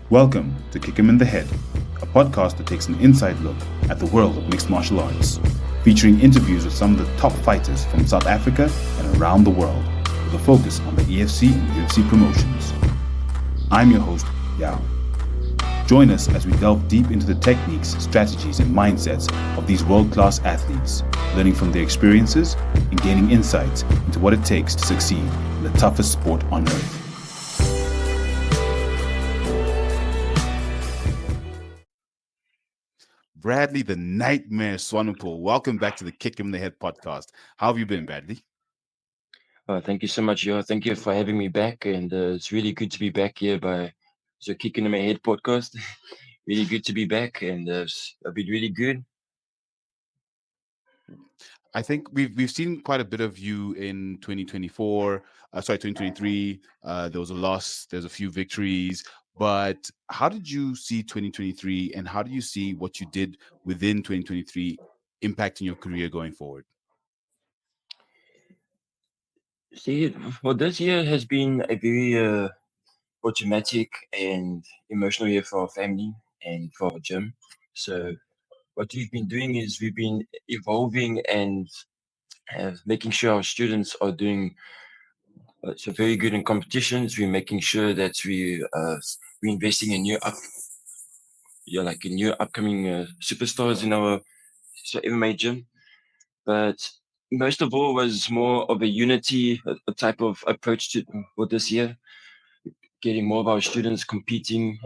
Welcome to Kick 'em in the Head, a podcast that takes an inside look at the world of mixed martial arts, featuring interviews with some of the top fighters from South Africa and around the world, with a focus on the EFC and UFC promotions. I'm your host, Yaw. Join us as we delve deep into the techniques, strategies, and mindsets of these world-class athletes, learning from their experiences and gaining insights into what it takes to succeed in the toughest sport on earth. Bradley, the Nightmare Swanepoel, welcome back to the Kick 'em in the Head podcast. How have you been, Bradley? Thank you so much, Yo. Thank you for having me back, and it's really good to be back here by the Kicking in My Head podcast. Really good to be back, and I've been really good. I think we've seen quite a bit of you in 2023. There was a loss, there's a few victories, but how did you see 2023, and how do you see what you did within 2023 impacting your career going forward? See, well, this year has been a very traumatic and emotional year for our family and for our gym. So what we've been doing is we've been evolving and making sure our students are doing so very good in competitions. We're making sure that we're investing in new upcoming superstars in our MMA gym. But most of all was more of a unity, a type of approach to for this year, getting more of our students competing,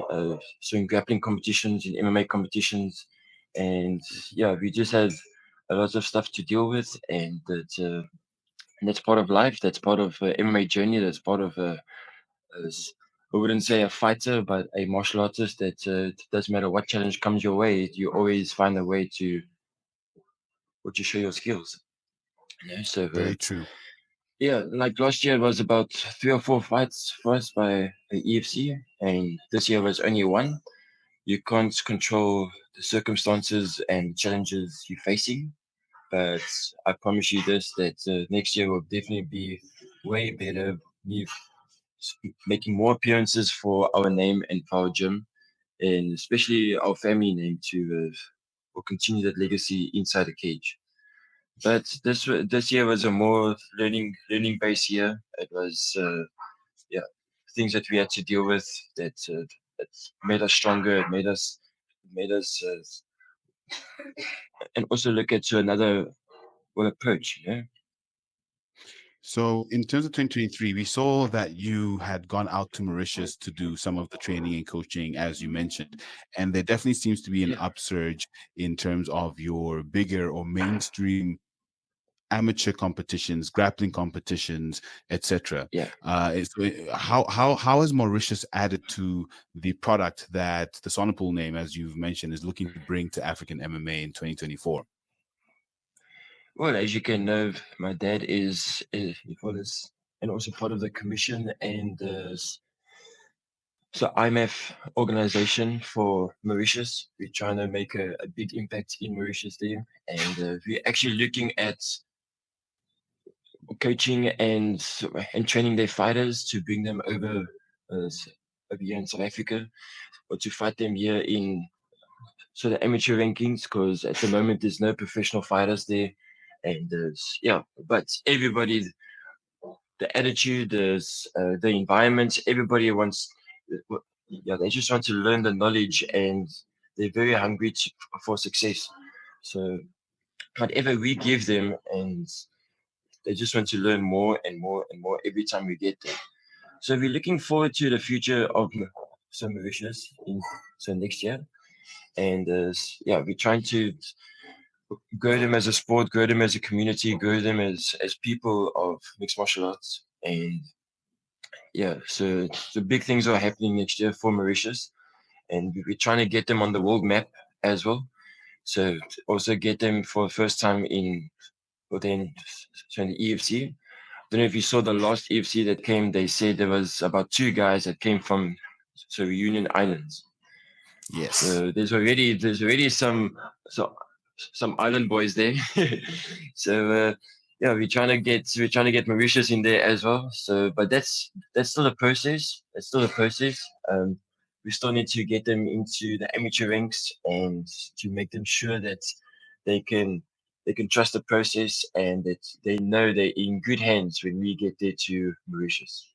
so in grappling competitions, in MMA competitions, and yeah, we just had a lot of stuff to deal with, and that's part of life. That's part of MMA journey. That's part of as I wouldn't say a fighter, but a martial artist. That it doesn't matter what challenge comes your way, you always find a way to show your skills. You know, so Very true. yeah, like last year it was about 3 or 4 fights for us by the EFC, and this year was only one. You can't control the circumstances and challenges you're facing, but I promise you this: that next year will definitely be way better. We're making more appearances for our name and for our gym, and especially our family name to will continue that legacy inside the cage. But this year was a more learning based year. It was yeah, things that we had to deal with that made us stronger. It made us and also look at to another approach. You know. So, in terms of 2023, we saw that you had gone out to Mauritius to do some of the training and coaching, as you mentioned. And there definitely seems to be an Yeah, upsurge in terms of your bigger or mainstream amateur competitions, grappling competitions, etc. yeah. How has Mauritius added to the product that the Sonopool name, as you've mentioned, is looking to bring to African MMA in 2024? Well, as you can know, my dad is for this and also part of the commission and so IMF organization for Mauritius. We're trying to make a big impact in Mauritius there, and we're actually looking at coaching and training their fighters to bring them over here in South Africa, or to fight them here in the amateur rankings, because at the moment there's no professional fighters there, and yeah, but everybody, the attitude, the environment, everybody wants, yeah, they just want to learn the knowledge, and they're very hungry for success. So whatever we give them, and they just want to learn more and more and more every time we get there. So we're looking forward to the future of Mauritius in next year, and yeah, we're trying to grow them as a sport, grow them as a community, grow them as people of mixed martial arts, and yeah, so the big things are happening next year for Mauritius, and we're trying to get them on the world map as well. So to also get them for the first time in the EFC. Don't know if you saw the last EFC that came. They said there was about 2 guys that came from Reunion Islands. Yes. So there's already some island boys there. So yeah, we're trying to get Mauritius in there as well. So, but that's still a process. That's still a process. we still need to get them into the amateur ranks and to make them sure that they can trust the process and that they know they're in good hands when we get there to Mauritius.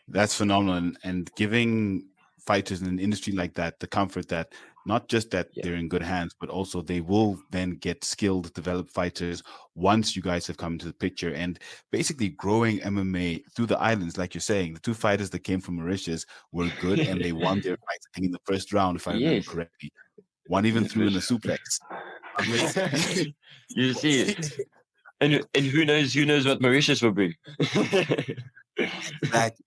That's phenomenal, and giving fighters in an industry like that the comfort that not just that they're in good hands, but also they will then get skilled, developed fighters once you guys have come into the picture, and basically growing MMA through the islands, like you're saying. The two fighters that came from Mauritius were good, and they won their fights, I think, in the first round, if I remember Yes. correctly. One even threw in a suplex. You see, and who knows what Mauritius will bring. Exactly.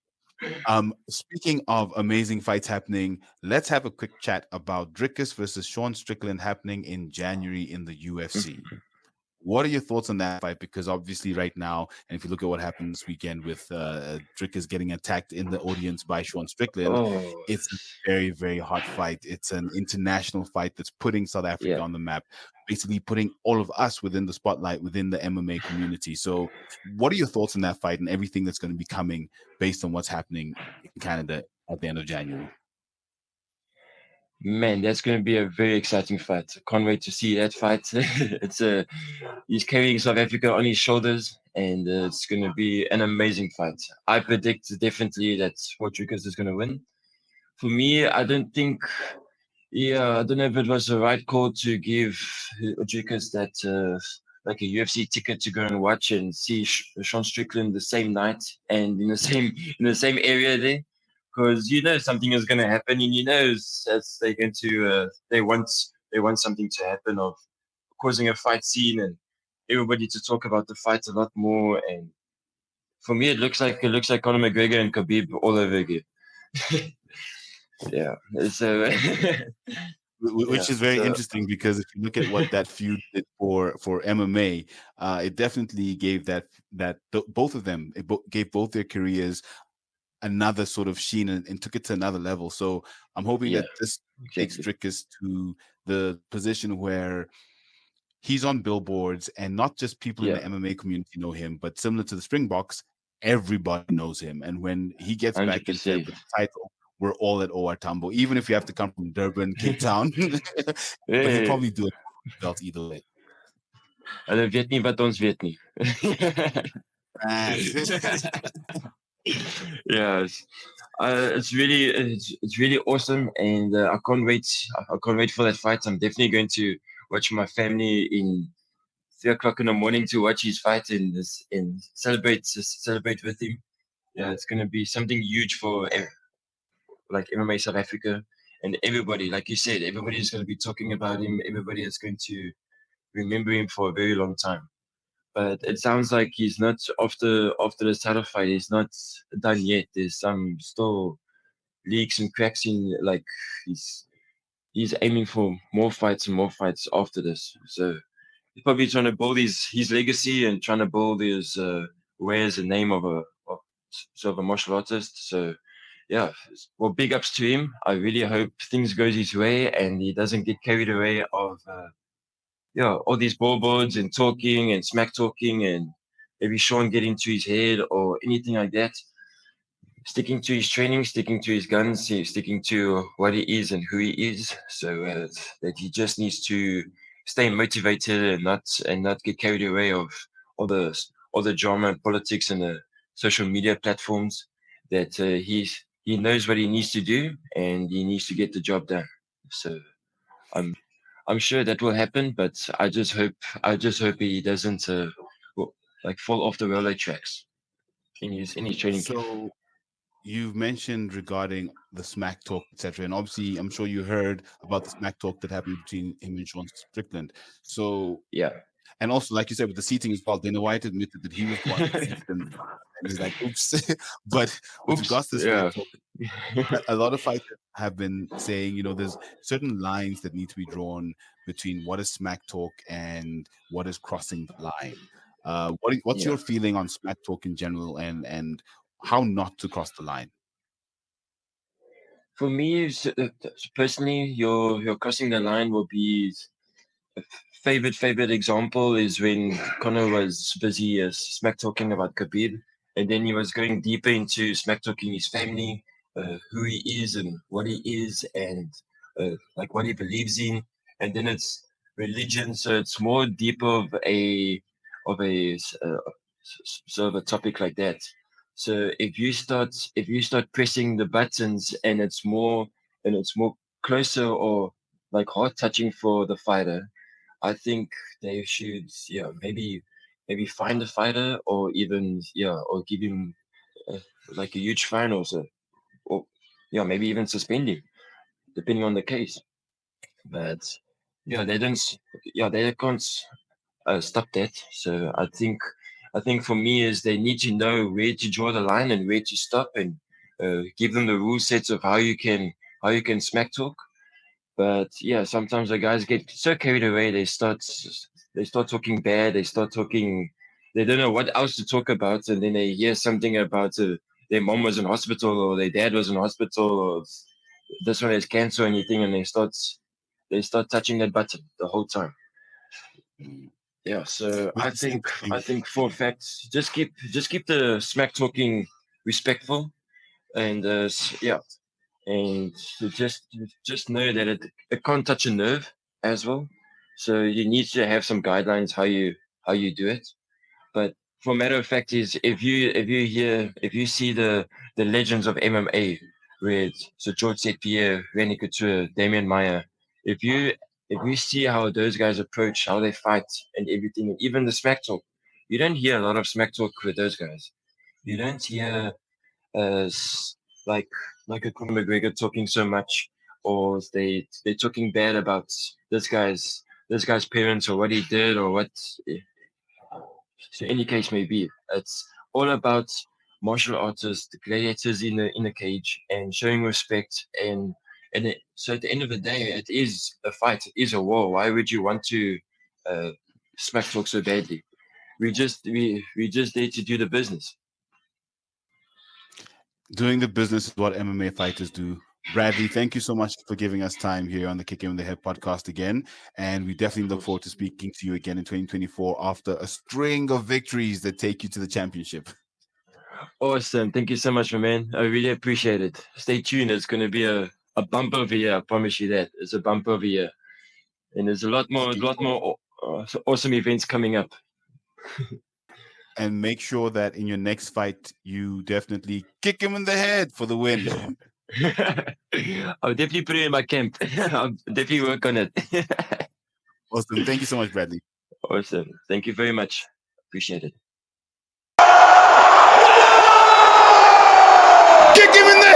Speaking of amazing fights happening, let's have a quick chat about Dricus versus Sean Strickland happening in January in the UFC. What are your thoughts on that fight? Because obviously right now, and if you look at what happened this weekend with Dricus getting attacked in the audience by Sean Strickland, Oh, it's a very, very hot fight. It's an international fight that's putting South Africa yeah. on the map, basically putting all of us within the spotlight within the MMA community. So what are your thoughts on that fight and everything that's going to be coming based on what's happening in Canada at the end of January? Man, that's going to be a very exciting fight. I can't wait to see that fight. He's carrying South Africa on his shoulders, and it's going to be an amazing fight. I predict definitely that Dricus is going to win. For me, I don't think. Yeah, I don't know if it was the right call to give Dricus that like a UFC ticket to go and watch and see Sean Strickland the same night and in the same area there, because something is going to happen, and as they're going to they want something to happen of causing a fight scene and everybody to talk about the fight a lot more. And for me, it looks like Conor McGregor and Khabib all over again. Yeah, so Which is very interesting, because if you look at what that feud did for MMA, it definitely gave both of them, gave both their careers another sort of sheen, and took it to another level. So I'm hoping that this takes Dricus to the position where he's on billboards, and not just people in the MMA community know him, but similar to the Springboks, everybody knows him. And when he gets back in Feb with the title, we're all at OR Tambo, even if you have to come from Durban, Cape Town. But he'll probably do it belt either way. Hulle weet nie wat ons weet nie. Yes. It's really awesome, and I can't wait. I can't wait for that fight. I'm definitely going to watch my family in 3:00 in the morning to watch his fight and celebrate with him. Yeah, it's going to be something huge for like MMA South Africa, and everybody. Like you said, everybody is going to be talking about him. Everybody is going to remember him for a very long time. But it sounds like he's not after the title fight. He's not done yet. There's some still leaks and cracks in. Like he's aiming for more fights and more fights after this. So he's probably trying to build his legacy and trying to build his way as a name of a martial artist. So yeah, well, big ups to him. I really hope things goes his way and he doesn't get carried away of all these billboards and talking and smack talking and maybe Sean get into his head or anything like that. Sticking to his training, sticking to his guns, sticking to what he is and who he is. So that he just needs to stay motivated and not get carried away of all the drama and politics and the social media platforms. That he knows what he needs to do and he needs to get the job done. So I'm sure that will happen, but I just hope he doesn't fall off the railway tracks in his training. So you've mentioned regarding the smack talk, etc., and obviously I'm sure you heard about the smack talk that happened between him and Sean Strickland. So yeah, and also like you said with the seating as well, Dana White admitted that he was the one that seated him, and he's like, "Oops." But with regards to smack talk, a lot of fighters have been saying, there's certain lines that need to be drawn between what is smack talk and what is crossing the line. What's your feeling on smack talk in general, and how not to cross the line? For me, personally, your crossing the line will be a favorite example is when Conor was busy smack talking about Khabib, and then he was going deeper into smack talking his family who he is and what he is and like what he believes in, and then it's religion, so it's more deep of a sort of a topic like that. So if you start pressing the buttons and it's more closer or like heart touching for the fighter, I think they should maybe find the fighter or even or give him uh, like a huge fine or maybe even suspend him depending on the case. But they don't they can't stop that. So I think for me is they need to know where to draw the line and where to stop, and give them the rule sets of how you can smack talk. But yeah, sometimes the guys get so carried away. They start talking bad. They start talking. They don't know what else to talk about, and then they hear something about their mom was in hospital or their dad was in hospital or this one has cancer or anything, and they start touching that button the whole time. Yeah, so With the same thing. I think for facts, just keep the smack talking respectful, and and to just know that it can't touch a nerve as well. So you need to have some guidelines how you do it. But for matter of fact is if you see the legends of MMA with so George St. Pierre, René Couture, Damian Maia, if you see how those guys approach, how they fight and everything, and even the smack talk, you don't hear a lot of smack talk with those guys. You don't hear like a Conor McGregor talking so much, or they're talking bad about this guy's parents or what he did or what. So any case may be, it's all about martial artists, the gladiators in the cage, and showing respect. So at the end of the day, it is a fight. It is a war. Why would you want to uh, smack talk so badly? We just there to do the business. Doing the business is what MMA fighters do. Bradley, thank you so much for giving us time here on the Kick in the Head podcast again. And we definitely look forward to speaking to you again in 2024 after a string of victories that take you to the championship. Awesome. Thank you so much, my man. I really appreciate it. Stay tuned. It's going to be a bump of a year. I promise you that. It's a bump of a year. And there's a lot more awesome events coming up. And make sure that in your next fight, you definitely kick him in the head for the win. I'll definitely put it in my camp. I'll definitely work on it. Awesome. Thank you so much, Bradley. Awesome. Thank you very much. Appreciate it. Kick him in the